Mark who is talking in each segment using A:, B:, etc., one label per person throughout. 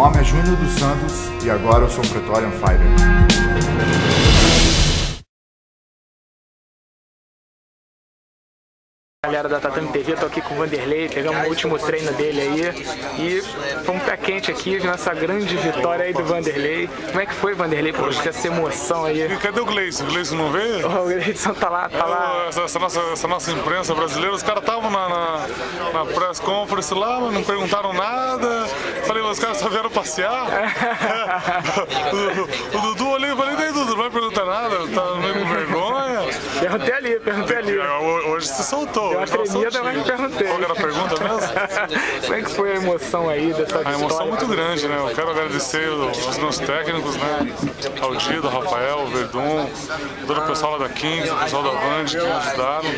A: nome é Júnior dos Santos e agora eu sou um Pretorian Fighter.
B: Galera da Tatame TV, tô aqui com o Vanderlei, pegamos o último treino dele aí e foi um pé quente aqui nessa grande vitória aí do Vanderlei. Como é que foi, Vanderlei, pra você essa emoção aí?
C: E cadê o Gleison? O Gleison não veio?
B: O Gleison tá lá.
C: Essa nossa imprensa brasileira, os caras estavam na press conference lá, mas não perguntaram nada. Falei, os caras só vieram passear. o Dudu olhei e falei, Dudu, não vai perguntar nada, tá meio com vergonha.
B: Perguntei ali.
C: Hoje se soltou.
B: Deu uma tremida, mas me perguntei.
C: Qual era a pergunta mesmo?
B: Como é que foi a emoção aí dessa vitória?
C: A emoção é muito grande, né? Eu quero agradecer aos meus técnicos, né? Ao Dido, ao Rafael, ao Verdun, todo o pessoal lá da Kings, o pessoal da Vand que me ajudaram.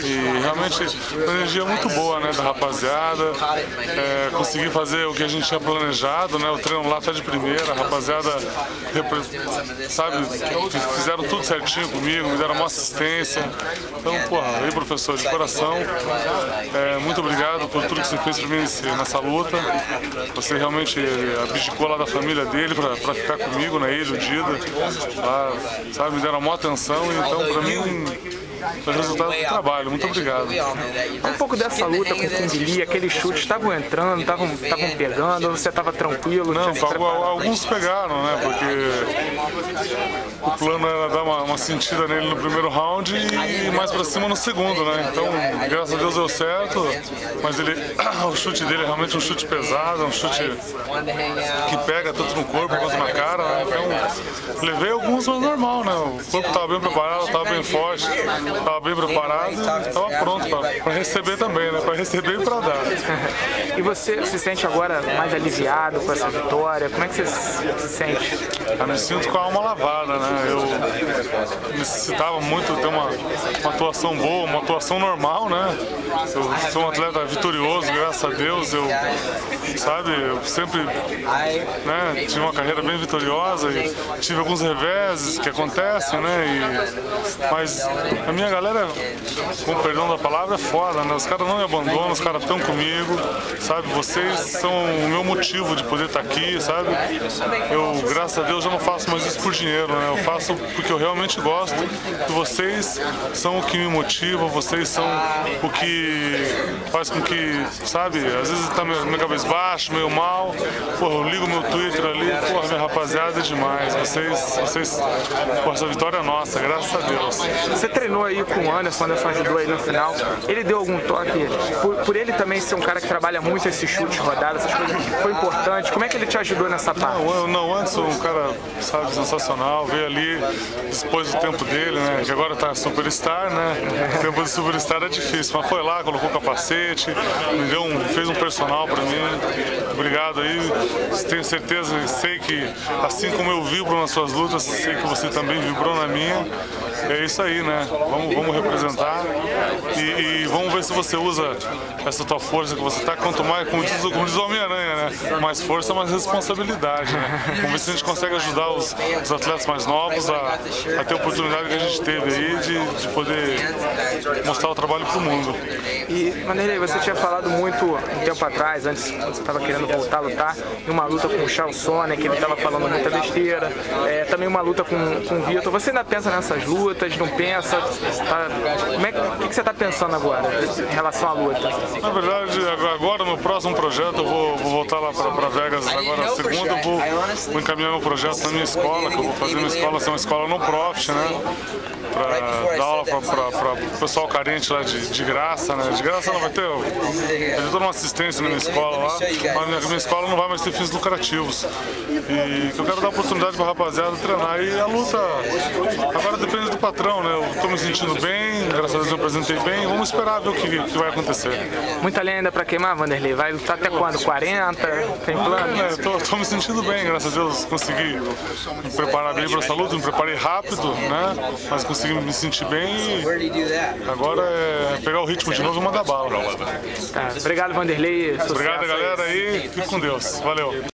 C: E realmente uma energia muito boa, né? Da rapaziada. Consegui fazer o que a gente tinha planejado, né? O treino lá tá de primeira, a rapaziada, sabe, fizeram tudo certinho comigo, me deram uma assistência. Então, porra, aí, professor, de coração, muito obrigado por tudo que você fez por mim nessa luta. Você realmente abdicou lá da família dele pra ficar comigo na ilha, o Dida. Lá, sabe, me deram a maior atenção, então pra mim foi o resultado do trabalho. Muito obrigado.
B: Um pouco dessa luta com o Kung, aqueles chutes estavam entrando, estavam pegando, ou você estava tranquilo?
C: Não, alguns pegaram, né? Porque o plano era dar uma sentida nele no primeiro round e mais pra cima no segundo, né? Então, graças a Deus deu certo, mas o chute dele é realmente um chute pesado, um chute que pega tanto no corpo quanto na cara, né? Então, levei alguns, mas normal, né? O corpo estava bem preparado, estava bem forte, estava bem preparado e estava pronto para receber também, né? Para receber e para dar.
B: E você se sente agora mais aliviado com essa vitória? Como é que você se sente?
C: Eu me sinto com a alma lavada, né? Eu necessitava muito ter uma atuação boa, uma atuação normal, né? Eu sou um atleta vitorioso, graças a Deus. Eu sempre, né, tive uma carreira bem vitoriosa e tive alguns reveses que acontecem, né? Mas a minha galera, com o perdão da palavra, é foda, né? Os caras não me abandonam, os caras estão comigo, sabe? Vocês são o meu motivo de poder estar aqui, sabe? Eu, graças a Deus, já não faço mais isso por dinheiro, né? Eu faço porque eu realmente gosto e vocês são o que me motiva, vocês são o que faz com que, sabe? Às vezes tá minha cabeça baixa, meio mal, porra, eu ligo meu Twitter ali, porra, minha rapaziada é demais. Vocês, porra, essa vitória é nossa, graças a Deus.
B: Você treinou aí com o Anderson ajudou aí no final. Ele deu algum toque? Por ele também ser um cara que trabalha muito esses chutes rodados, essas coisas, foi importante. Como é que ele te ajudou nessa parte?
C: Não, Anderson, um cara, sabe, sensacional, veio ali, dispôs do tempo dele, né? Que agora tá superstar, né? O tempo de superstar é difícil, mas foi lá, colocou o capacete, fez um personal pra mim. Obrigado aí. Tenho certeza, sei que assim como eu vibro nas suas lutas, sei que você também vibrou na minha. É isso aí, né? Vamos representar e vamos ver se você usa essa tua força que você tá, quanto mais, como diz o Homem-Aranha, né? Mais força, mais responsabilidade, né? Vamos ver se a gente consegue ajudar os atletas mais novos a ter a oportunidade que a gente teve aí de poder mostrar o trabalho pro mundo.
B: E, Vanderlei, você tinha falado muito um tempo atrás, antes você estava querendo voltar a lutar, em uma luta com o Charles Sonnen, que ele estava falando muita besteira, também uma luta com o Vitor. Você ainda pensa nessas lutas, não pensa? O que você está pensando agora em relação à luta?
C: Na verdade, agora no próximo projeto eu vou voltar lá para Vegas agora na segunda, eu vou encaminhar meu projeto na minha escola, que eu vou fazer minha escola ser uma escola não profit, né? Para dar aula para o pessoal carente lá de graça, né? De graça não vai ter toda uma assistência na minha escola lá, mas minha escola não vai mais ter fins lucrativos. E que eu quero dar oportunidade para a rapaziada treinar. E a luta agora depende do patrão, né? Eu estou me sentindo bem, graças a Deus eu apresentei bem, vamos esperar ver o que vai acontecer.
B: Muita lenha ainda para queimar, Vanderlei? Vai lutar até quando? 40? Tem plano?
C: Estou me sentindo bem, graças a Deus consegui me preparar bem para essa luta, me preparei rápido, né? Mas consegui me sentir bem e agora é pegar o ritmo de novo e mandar bala.
B: Tá, obrigado, Vanderlei.
C: Obrigado, galera, aí. Fique com Deus. Valeu.